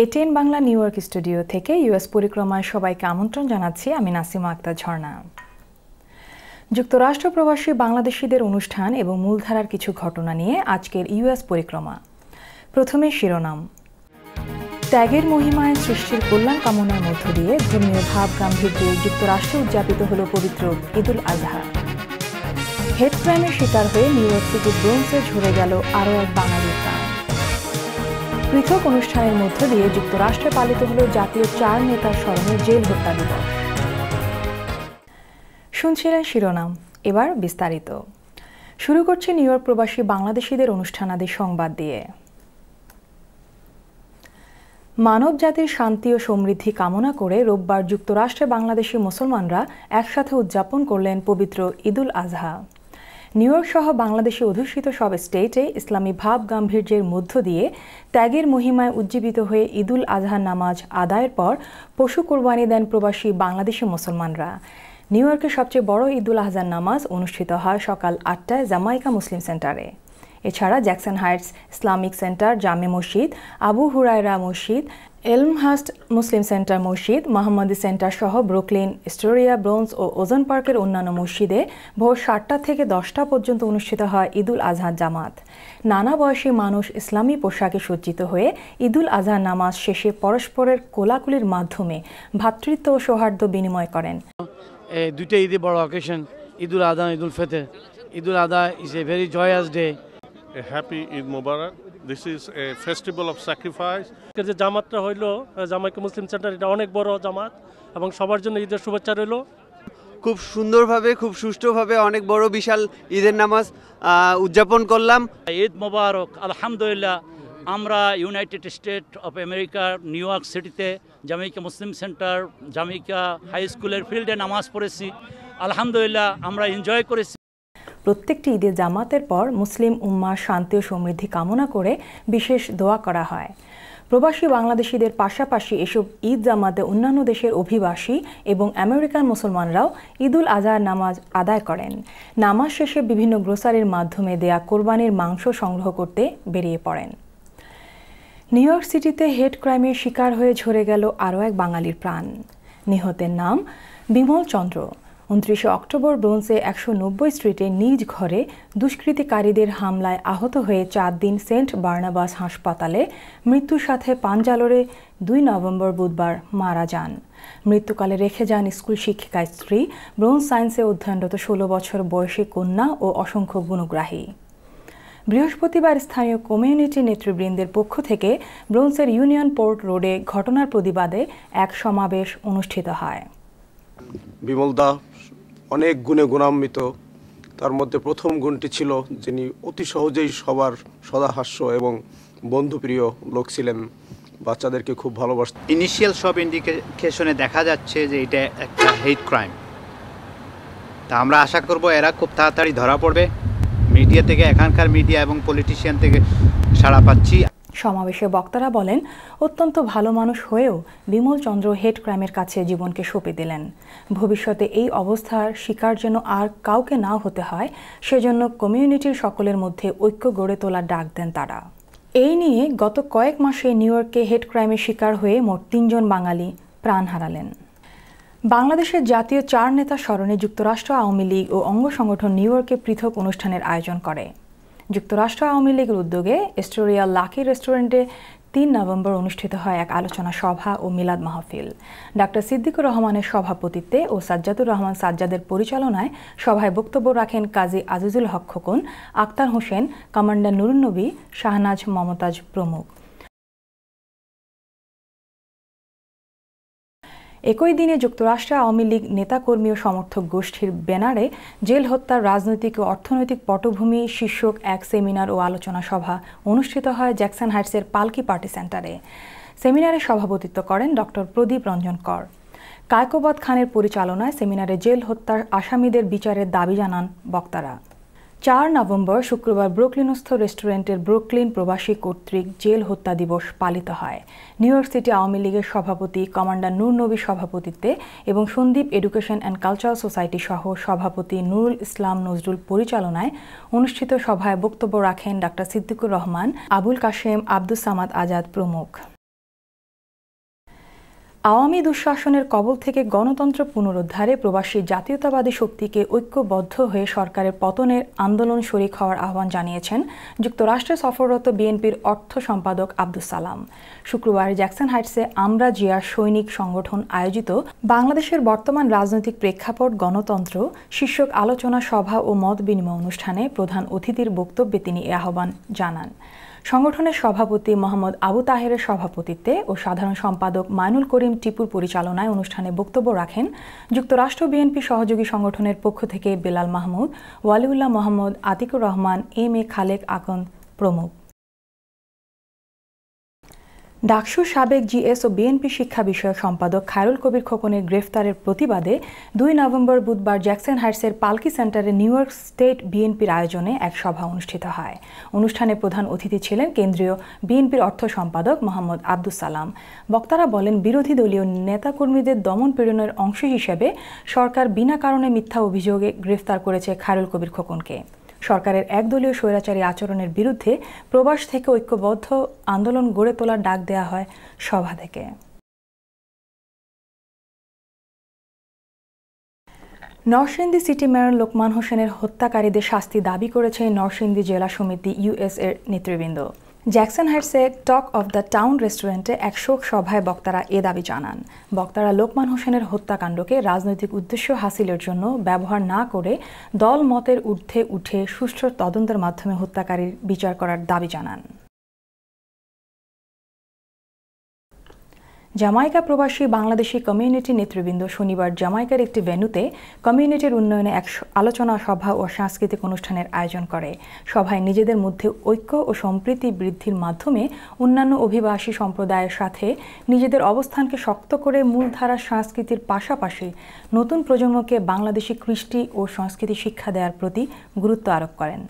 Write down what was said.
ATN Bangla new York studio থেকে US পরিক্রমায় সবাইকে আমন্ত্রণ জানাচ্ছি। আমি নাসিমা আক্তার ঝর্ণা। যুক্তরাষ্ট্র প্রবাসী বাংলাদেশিদের অনুষ্ঠান এবং মূলধারার কিছু ঘটনা নিয়ে আজকের ইউএস পরিক্রমা। প্রথমে শিরোনাম। ত্যাগের মহিমায় সৃষ্টির কল্যাণ কামনার মধ্য দিয়ে ধর্মীয় ভাব গাম্ভীর্যে যুক্তরাষ্ট্রে উদযাপিত হল পবিত্র ঈদুল আজহা। হেড ক্রাইমের শিকার হয়ে নিউ ইয়র্ক সিটির ব্রোঞ্জে ঝরে গেল আরও এক বাঙালির প্রাণ। পৃথক অনুষ্ঠানের মধ্য দিয়ে যুক্তরাষ্ট্রে পালিত হল জাতীয় 4 নেতার স্মরণে জেল হত্যা দিবস। শুনছিলেন শিরোনাম, এবার বিস্তারিত। শুরু করছে নিউ ইয়র্ক প্রবাসী বাংলাদেশিদের অনুষ্ঠানাদি সংবাদ দিয়ে। মানব জাতির শান্তি ও সমৃদ্ধি কামনা করে রোববার যুক্তরাষ্ট্রে বাংলাদেশি মুসলমানরা একসাথে উদযাপন করলেন পবিত্র ঈদুল আজহা। নিউ ইয়র্ক সহ বাংলাদেশে অধ্যুষিত সব স্টেটে ইসলামী ভাব গাম্ভীর্যের মধ্য দিয়ে ত্যাগের মহিমায় উজ্জীবিত হয়ে ঈদুল আজহার নামাজ আদায়ের পর পশু কোরবানি দেন প্রবাসী বাংলাদেশি মুসলমানরা। নিউ ইয়র্কের সবচেয়ে বড় ঈদুল আজহার নামাজ অনুষ্ঠিত হয় সকাল 8টায় জামাইকা মুসলিম সেন্টারে। এছাড়া জ্যাকসন হাইটস ইসলামিক সেন্টার, জামে মসজিদ, আবু হুরায়রা মসজিদ, এলমহার্স্ট মুসলিম সেন্টার মসজিদ, মোহাম্মদী সেন্টার সহ ব্রুকলিন, এস্টোরিয়া, ব্রোঞ্জ ও ওজন পার্কের অন্যান্য মসজিদে ভোর 7টা থেকে 10টা পর্যন্ত অনুষ্ঠিত হয় ঈদুল আজহার জামাত। নানা বয়সী মানুষ ইসলামী পোশাকে সজ্জিত হয়ে ঈদুল আজহার নামাজ শেষে পরস্পরের কোলাকুলির মাধ্যমে ভ্রাতৃত্ব ও সৌহার্দ্য বিনিময় করেন। দুইটা ঈদে বড় occasion, Eid ul Adha, Eid ul Fitr. Eid ul Adha is a very joyous day. A happy Eid Mubarak. This is a festival of sacrifice. যে জামাতটা হইলো জামাইকা মুসলিম সেন্টার, এটা অনেক বড় জামাত এবং সবার জন্য ঈদের শুভেচ্ছা রইল। খুব সুন্দরভাবে, খুব সুষ্ঠুভাবে অনেক বড় বিশাল ঈদের নামাজ উদযাপন করলাম। ঈদ মোবারক। আলহামদুলিল্লাহ, আমরা ইউনাইটেড স্টেট অফ আমেরিকার নিউ ইয়র্ক সিটিতে Jamaica Muslim centre, Jamaica high স্কুলের ফিল্ডে নামাজ পড়েছি। আলহামদুলিল্লাহ, আমরা এনজয় করেছি। প্রত্যেকটি ঈদের জামাতের পর মুসলিম উম্মার শান্তি ও সমৃদ্ধি কামনা করে বিশেষ দোয়া করা হয়। প্রবাসী বাংলাদেশিদের পাশাপাশি এসব ঈদ জামাতে অন্যান্য দেশের অভিবাসী এবং আমেরিকান মুসলমানরাও ঈদুল আজহার নামাজ আদায় করেন। নামাজ শেষে বিভিন্ন গ্রোসারির মাধ্যমে দেয়া কোরবানির মাংস সংগ্রহ করতে বেরিয়ে পড়েন। নিউ ইয়র্ক সিটিতে হেড ক্রাইমের শিকার হয়ে ঝরে গেল আরও এক বাঙালির প্রাণ। নিহতের নাম বিমল চন্দ্র। 29 অক্টোবর ব্রোঞ্জে 190 স্ট্রিটে নিজ ঘরে দুষ্কৃতিকারীদের হামলায় আহত হয়ে 4 দিন সেন্ট বার্নাবাস হাসপাতালে মৃত্যুর সাথে পাঞ্জালরে 2 নভেম্বর বুধবার মারা যান। মৃত্যুকালে রেখে যান স্কুল শিক্ষিকা স্ত্রী, ব্রোঞ্জ সায়েন্সে অধ্যয়নরত 16 বছর বয়সী কন্যা ও অসংখ্য গুণগ্রাহী। বৃহস্পতিবার স্থানীয় কমিউনিটি নেতৃবৃন্দের পক্ষ থেকে ব্রোঞ্জের ইউনিয়ন পোর্ট রোডে ঘটনার প্রতিবাদে এক সমাবেশ অনুষ্ঠিত হয়। বিমলদা অনেক গুণে গুণান্বিত। তার মধ্যে প্রথম গুণটি ছিল যিনি অতি সহজেই সবার সদাহাস্য এবং বন্ধুপ্রিয় লোক ছিলেন। বাচ্চাদেরকে খুব ভালোবাসতেন। ইনিশিয়াল সব ইন্ডিকেশনে দেখা যাচ্ছে যে এটা একটা হেট ক্রাইম। তা আমরা আশা করব এরা খুব তাড়াতাড়ি ধরা পড়বে। মিডিয়া থেকে, এখানকার মিডিয়া এবং পলিটিশিয়ান থেকে সাড়া পাচ্ছি। সমাবেশে বক্তারা বলেন, অত্যন্ত ভালো মানুষ হয়েও বিমল চন্দ্র হেড ক্রাইমের কাছে জীবনকে সঁপে দিলেন। ভবিষ্যতে এই অবস্থার শিকার যেন আর কাউকে না হতে হয়, সেজন্য কমিউনিটির সকলের মধ্যে ঐক্য গড়ে তোলার ডাক দেন তারা। এই নিয়ে গত কয়েক মাসে নিউ ইয়র্কে হেড ক্রাইমের শিকার হয়ে মোট 3 জন বাঙালি প্রাণ হারালেন। বাংলাদেশের জাতীয় 4 নেতার স্মরণে যুক্তরাষ্ট্র আওয়ামী লীগ ও অঙ্গ সংগঠন নিউ ইয়র্কে পৃথক অনুষ্ঠানের আয়োজন করে। যুক্তরাষ্ট্র আওয়ামী লীগের উদ্যোগে এস্টোরিয়া লাকি রেস্টুরেন্টে 3 নভেম্বর অনুষ্ঠিত হয় এক আলোচনা সভা ও মিলাদ মাহফিল। ডাক্তার সিদ্দিকুর রহমানের সভাপতিত্বে ও সাজ্জাদুর রহমান সাজ্জাদের পরিচালনায় সভায় বক্তব্য রাখেন কাজী আজিজুল হক খোকন, আক্তার হোসেন, কমান্ডার নুরুন নবী, শাহনাজ মমতাজ প্রমুখ। একই দিনে যুক্তরাষ্ট্র আওয়ামী লীগ নেতাকর্মী ও সমর্থক গোষ্ঠীর ব্যানারে জেল হত্যার রাজনৈতিক ও অর্থনৈতিক পটভূমি শীর্ষক এক সেমিনার ও আলোচনা সভা অনুষ্ঠিত হয় জ্যাকসন হাইটসের পালকি পার্টি সেন্টারে। সেমিনারে সভাপতিত্ব করেন ডক্টর প্রদীপ রঞ্জন কর। কায়কোবাদ খানের পরিচালনায় সেমিনারে জেল হত্যার আসামিদের বিচারের দাবি জানান বক্তারা। 4 নভেম্বর শুক্রবার ব্রুকলিনস্থ রেস্টুরেন্টের ব্রুকলিন প্রবাসী কর্তৃক জেল হত্যা দিবস পালিত হয়। নিউ ইয়র্ক সিটি আওয়ামী লীগের সভাপতি কমান্ডার নূর নবীর সভাপতিত্বে এবং Sandwip education and cultural society সহ সভাপতি নুরুল ইসলাম নজরুল পরিচালনায় অনুষ্ঠিত সভায় বক্তব্য রাখেন ডাক্তার সিদ্দিকুর রহমান, আবুল কাশেম, আব্দুস সামাদ আজাদ প্রমুখ। আওয়ামী দুঃশাসনের কবল থেকে গণতন্ত্র পুনরুদ্ধারে প্রবাসী জাতীয়তাবাদী শক্তিকে ঐক্যবদ্ধ হয়ে সরকারের পতনের আন্দোলন শরিক হওয়ার আহ্বান জানিয়েছেন যুক্তরাষ্ট্রে সফররত বিএনপির অর্থ সম্পাদক আব্দুস সালাম। শুক্রবার জ্যাকসন হাইটসে আমরা জিয়া সৈনিক সংগঠন আয়োজিত বাংলাদেশের বর্তমান রাজনৈতিক প্রেক্ষাপট গণতন্ত্র শীর্ষক আলোচনা সভা ও মত বিনিময় অনুষ্ঠানে প্রধান অতিথির বক্তব্যে তিনি এ আহ্বান জানান। সংগঠনের সভাপতি মোহাম্মদ আবু তাহেরের সভাপতিত্বে ও সাধারণ সম্পাদক মাইনুল করিম টিপুর পরিচালনায় অনুষ্ঠানে বক্তব্য রাখেন যুক্তরাষ্ট্র বিএনপি সহযোগী সংগঠনের পক্ষ থেকে বেলাল মাহমুদ, ওয়ালিউল্লাহ মোহাম্মদ, আতিকুর রহমান, এম এ খালেক আকন্দ প্রমুখ। ডাকসুর সাবেক জিএস ও বিএনপি শিক্ষা বিষয়ক সম্পাদক খায়রুল কবির খোকনের গ্রেফতারের প্রতিবাদে 2 নভেম্বর বুধবার জ্যাকসন হাইটসের পালকি সেন্টারে নিউ ইয়র্ক স্টেট বিএনপির আয়োজনে এক সভা অনুষ্ঠিত হয়। অনুষ্ঠানে প্রধান অতিথি ছিলেন কেন্দ্রীয় বিএনপির অর্থ সম্পাদক মোহাম্মদ আব্দুস সালাম। বক্তারা বলেন, বিরোধী দলীয় নেতাকর্মীদের দমন পীড়নের অংশ হিসেবে সরকার বিনা কারণে মিথ্যা অভিযোগে গ্রেফতার করেছে খায়রুল কবির খোকনকে। সরকারের একদলীয় স্বৈরাচারী আচরণের বিরুদ্ধে প্রবাস থেকে ঐক্যবদ্ধ আন্দোলন গড়ে তোলার ডাক দেয়া হয় সভা থেকে। নরসিংদী সিটি মেয়র লোকমান হোসেনের হত্যাকারীদের শাস্তি দাবি করেছে নরসিংদী জেলা সমিতি ইউএস এর নেতৃবৃন্দ। জ্যাকসন হাইটসে টক অফ দ্য টাউন রেস্টুরেন্টে এক শোক সভায় বক্তারা এ দাবি জানান। বক্তারা লোকমান হোসেনের হত্যাকাণ্ডকে রাজনৈতিক উদ্দেশ্য হাসিলের জন্য ব্যবহার না করে দল মতের ঊর্ধ্বে উঠে সুষ্ঠু তদন্তের মাধ্যমে হত্যাকারীর বিচার করার দাবি জানান। জামাইকা প্রবাসী বাংলাদেশি কমিউনিটি নেতৃবৃন্দ শনিবার জামাইকার একটি ভেন্যুতে কমিউনিটির উন্নয়নে এক আলোচনা সভা ও সাংস্কৃতিক অনুষ্ঠানের আয়োজন করে। সভায় নিজেদের মধ্যে ঐক্য ও সম্প্রীতি বৃদ্ধির মাধ্যমে অন্যান্য অভিবাসী সম্প্রদায়ের সাথে নিজেদের অবস্থানকে শক্ত করে মূলধারার সংস্কৃতির পাশাপাশি নতুন প্রজন্মকে বাংলাদেশি কৃষ্টি ও সংস্কৃতি শিক্ষা দেওয়ার প্রতি গুরুত্ব আরোপ করেন।